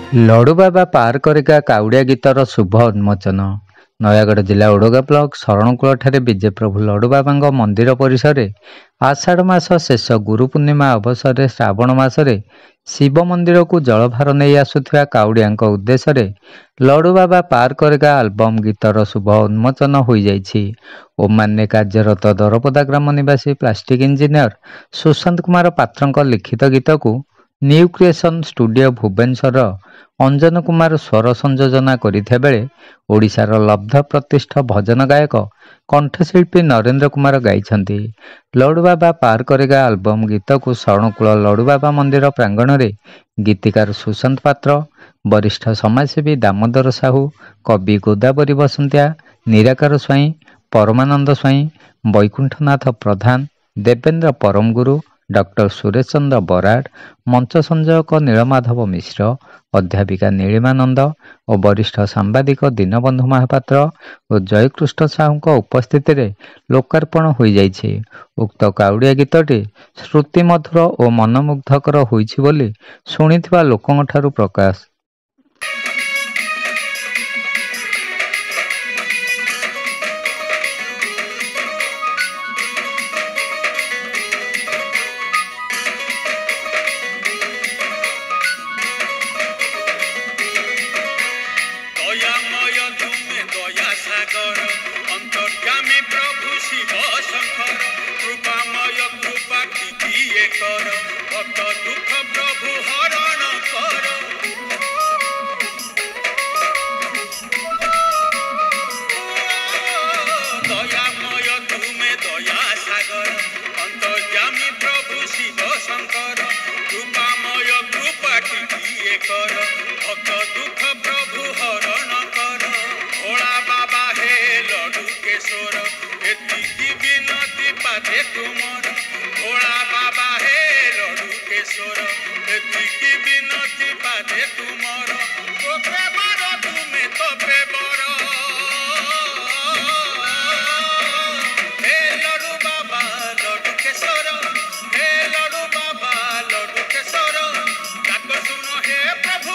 ଲଡ଼ୁବାବା ପାରକରିକା କାଉଡ଼ିଆ ଗୀତର ଶୁଭ ଉନ୍ମୋଚନ। ନୟାଗଡ଼ ଜିଲ୍ଲା ଓଡ଼ଗାଁ ବ୍ଲକ ଶରଣକୂଳଠାରେ ବିଜେପ୍ରଭୁ ଲଡ଼ୁବାବାଙ୍କ ମନ୍ଦିର ପରିସରରେ ଆଷାଢ଼ ମାସ ଶେଷ ଗୁରୁ ପୂର୍ଣ୍ଣିମା ଅବସରରେ ଶ୍ରାବଣ ମାସରେ ଶିବ ମନ୍ଦିରକୁ ଜଳଭାର ନେଇ ଆସୁଥିବା କାଉଡ଼ିଆଙ୍କ ଉଦ୍ଦେଶ୍ୟରେ ଲଡ଼ୁବାବା ପାରକରିକା ଆଲବମ୍ ଗୀତର ଶୁଭ ଉନ୍ମୋଚନ ହୋଇଯାଇଛି। ଓମାନରେ କାର୍ଯ୍ୟରତ ଦରପଦା ଗ୍ରାମ ନିବାସୀ ପ୍ଲାଷ୍ଟିକ୍ ଇଞ୍ଜିନିୟର ସୁଶାନ୍ତ କୁମାର ପାତ୍ରଙ୍କ ଲିଖିତ ଗୀତକୁ ନ୍ୟୁ କ୍ରିଏସନ୍ ଷ୍ଟୁଡ଼ିଓ ଭୁବନେଶ୍ୱରର ଅଞ୍ଜନ କୁମାର ସ୍ୱର ସଂଯୋଜନା କରିଥିବା ବେଳେ ଓଡ଼ିଶାର ଲବ୍ଧ ପ୍ରତିଷ୍ଠ ଭଜନ ଗାୟକ କଣ୍ଠଶିଳ୍ପୀ ନରେନ୍ଦ୍ର କୁମାର ଗାଇଛନ୍ତି। ଲଡ଼ୁବାବା ପାରକରିକା ଆଲବମ୍ ଗୀତକୁ ଶରଣକୂଳ ଲଡ଼ୁବାବା ମନ୍ଦିର ପ୍ରାଙ୍ଗଣରେ ଗୀତିକାର ସୁଶାନ୍ତ ପାତ୍ର, ବରିଷ୍ଠ ସମାଜସେବୀ ଦାମୋଦର ସାହୁ, କବି ଗୋଦାବରୀ ବସନ୍ତିଆ, ନିରାକାର ସ୍ୱାଇଁ, ପରମାନନ୍ଦ ସ୍ୱାଇଁ, ବୈକୁଣ୍ଠନାଥ ପ୍ରଧାନ, ଦେବେନ୍ଦ୍ର ପରମଗୁରୁ, ଡକ୍ଟର ସୁରେଶ ଚନ୍ଦ୍ର ବରାଡ଼, ମଞ୍ଚ ସଂଯୋଜକ ନୀଳମାଧବ ମିଶ୍ର, ଅଧ୍ୟାପିକା ନୀଳିମାନନ୍ଦ ଓ ବରିଷ୍ଠ ସାମ୍ବାଦିକ ଦୀନବନ୍ଧୁ ମହାପାତ୍ର ଓ ଜୟକୃଷ୍ଣ ସାହୁଙ୍କ ଉପସ୍ଥିତିରେ ଲୋକାର୍ପଣ ହୋଇଯାଇଛି। ଉକ୍ତ କାଉଡ଼ିଆ ଗୀତଟି ଶ୍ରୁତିମଧୁର ଓ ମନମୁଗ୍ଧକର ହୋଇଛି ବୋଲି ଶୁଣିଥିବା ଲୋକଙ୍କଠାରୁ ପ୍ରକାଶ। দয়াময় তুমি দয়া সাগর অন্তর্যামী প্রভু শিব শঙ্কর কৃপাময় কৃপা দিয়ে কর ভক্ত দুঃখ প্রভু হরণ কর। দয়াময় তুমি দয়া সাগর অন্তর্যামী প্রভু শিব শঙ্কর কৃপাময় কৃপা দিয়ে কর ভক্ত দুঃখ প্রভু হরণ কর। ভোলা বাবা হে লডু কেশর এতিকি বিনতি পাতে তুমর। ভোলা বাবা হে লডু কেশর এতিকি বিনতি পাতে তুমর। তোপে বর তুমি তোপে বর হে লডু বাবা লডু কেশর হে লডু বাবা লডু কেশর ডাক শুনো হে প্রভু